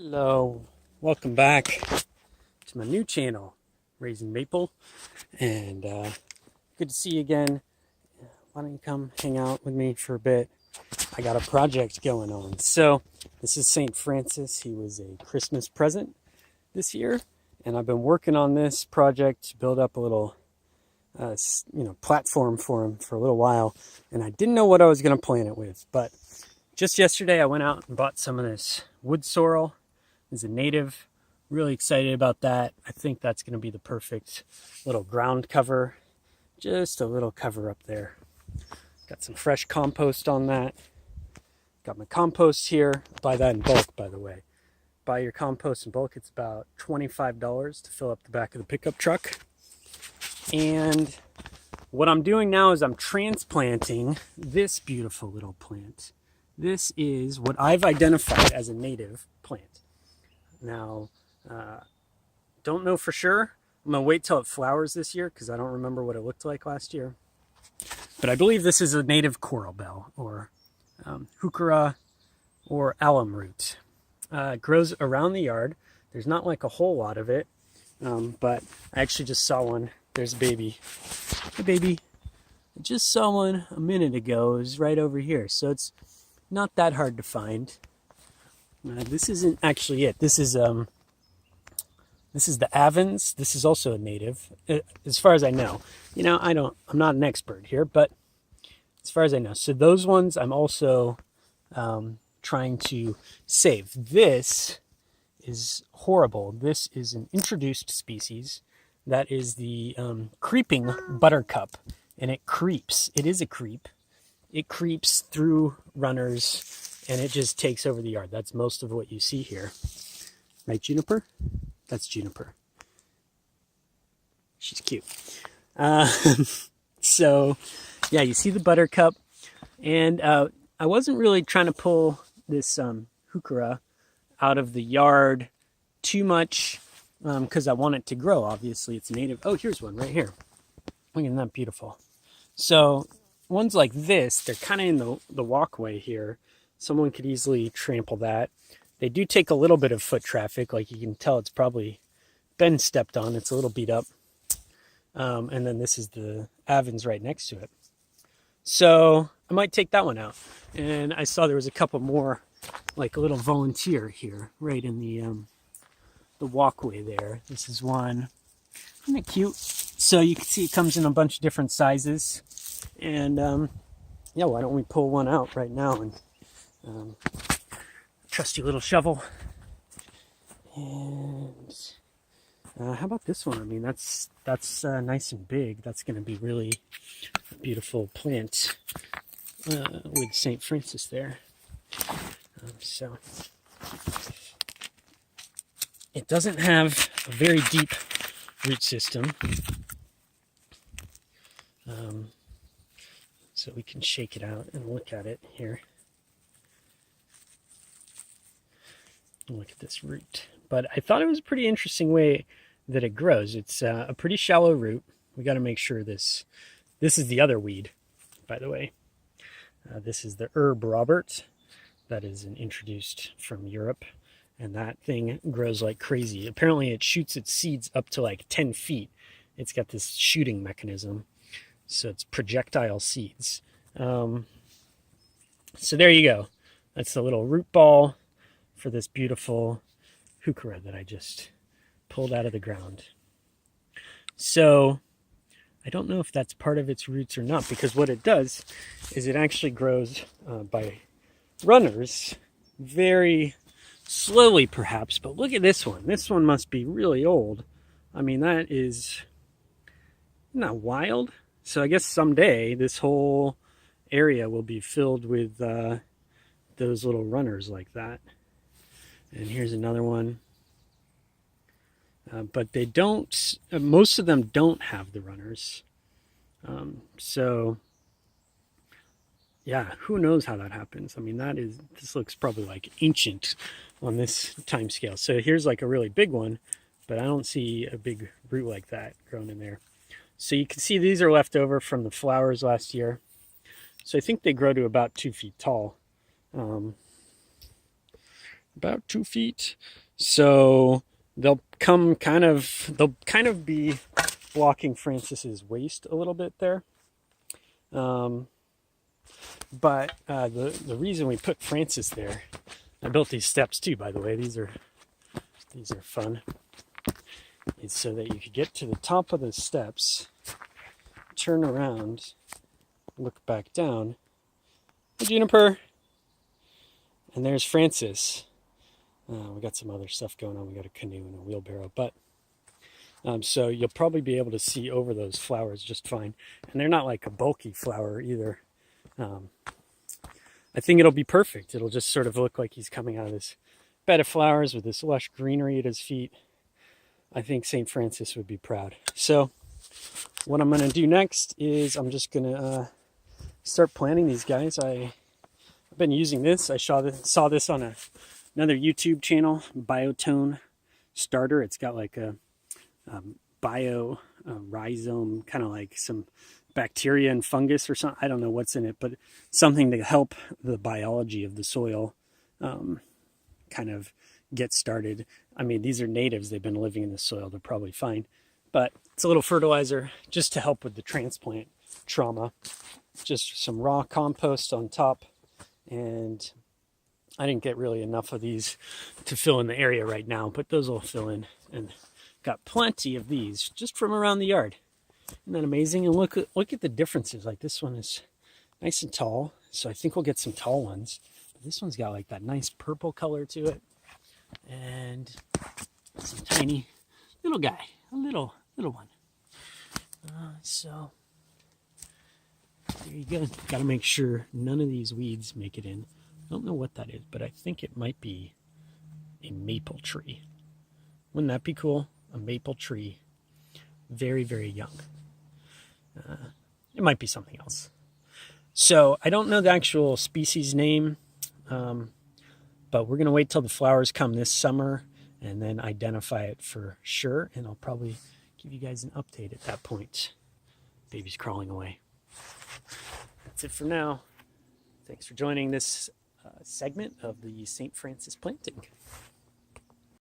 Hello, welcome back to my new channel, Raising Maple, and good to see you again. Why don't you come hang out with me for a bit? I got a project going on. So this is St. Francis. He was a Christmas present this year, and I've been working on this project to build up a little platform for him for a little while, and I didn't know what I was going to plant it with, but just yesterday I went out and bought some of this wood sorrel. Is a native. Really excited about that. I think that's going to be the perfect little ground cover. Just a little cover up there. Got some fresh compost on that. Got my compost here. Buy that in bulk, by the way. Buy your compost in bulk. It's about $25 to fill up the back of the pickup truck. And what I'm doing now is I'm transplanting this beautiful little plant. This is what I've identified as a native plant. Now, don't know for sure. I'm going to wait till it flowers this year because I don't remember what it looked like last year. But I believe this is a native coral bell, or Heuchera, or Alumroot. It grows around the yard. There's not like a whole lot of it, but I actually just saw one. There's a baby. Hey, baby. I just saw one a minute ago. It was right over here, so it's not that hard to find. This isn't actually it. This is the Avens. This is also a native, as far as I know. I'm not an expert here, but as far as I know. So those ones I'm also trying to save. This is horrible. This is an introduced species. That is the creeping buttercup, and it creeps. It is a creep. It creeps through runners, and it just takes over the yard. That's most of what you see here. Right, Juniper? That's Juniper. She's cute. So, yeah, you see the buttercup. And I wasn't really trying to pull this Heuchera out of the yard too much because I want it to grow. Obviously, it's native. Oh, here's one right here. Look at that, beautiful. So ones like this, they're kind of in the walkway here. Someone could easily trample that. They do take a little bit of foot traffic. Like you can tell it's probably been stepped on. It's a little beat up. And then this is the Avens right next to it. So I might take that one out. And I saw there was a couple more, like a little volunteer here, right in the walkway there. This is one. Isn't it cute? So you can see it comes in a bunch of different sizes. And yeah, why don't we pull one out right now and trusty little shovel. And how about this one? I mean, that's nice and big. That's going to be really a beautiful plant with St. Francis there. So it doesn't have a very deep root system. So we can shake it out and look at it here. Look at this root. But I thought it was a pretty interesting way that it grows. It's a pretty shallow root. We got to make sure this is the other weed, by the way. This is the herb Robert. That is an introduced from Europe. And that thing grows like crazy. Apparently it shoots its seeds up to like 10 feet. It's got this shooting mechanism. So it's projectile seeds. So there you go. That's the little root ball for this beautiful Heuchera that I just pulled out of the ground. So I don't know if that's part of its roots or not, because what it does is it actually grows by runners very slowly perhaps, but look at this one. This one must be really old. I mean, that is not wild. So I guess someday this whole area will be filled with those little runners like that. And here's another one. But they don't, most of them don't have the runners. So yeah, who knows how that happens? I mean, this looks probably like ancient on this time scale. So here's like a really big one, but I don't see a big root like that grown in there. So you can see these are left over from the flowers last year. So I think they grow to about 2 feet tall. about 2 feet. So they'll kind of be blocking Francis's waist a little bit there. But the reason we put Francis there, I built these steps too, by the way. These are fun. Is so that you could get to the top of the steps, turn around, look back down. Hey, Juniper. And there's Francis. We got some other stuff going on. We got a canoe and a wheelbarrow, but so you'll probably be able to see over those flowers just fine. And they're not like a bulky flower either. I think it'll be perfect. It'll just sort of look like he's coming out of this bed of flowers with this lush greenery at his feet. I think St. Francis would be proud. So what I'm going to do next is I'm just going to start planting these guys. I've been using this. I saw this on another YouTube channel, Biotone Starter. It's got like a rhizome, kind of like some bacteria and fungus or something. I don't know what's in it, but something to help the biology of the soil kind of get started. I mean, these are natives. They've been living in the soil. They're probably fine. But it's a little fertilizer just to help with the transplant trauma. Just some raw compost on top. And I didn't get really enough of these to fill in the area right now, but those will fill in. And got plenty of these just from around the yard. Isn't that amazing? And look at the differences. Like this one is nice and tall, so I think we'll get some tall ones. But this one's got like that nice purple color to it. And some tiny little guy, a little one. So there you go. Got to make sure none of these weeds make it in. I don't know what that is, but I think it might be a maple tree. Wouldn't that be cool? A maple tree, very, very young. It might be something else. So I don't know the actual species name, but we're going to wait till the flowers come this summer and then identify it for sure. And I'll probably give you guys an update at that point. Baby's crawling away. That's it for now. Thanks for joining this segment of the St. Francis planting.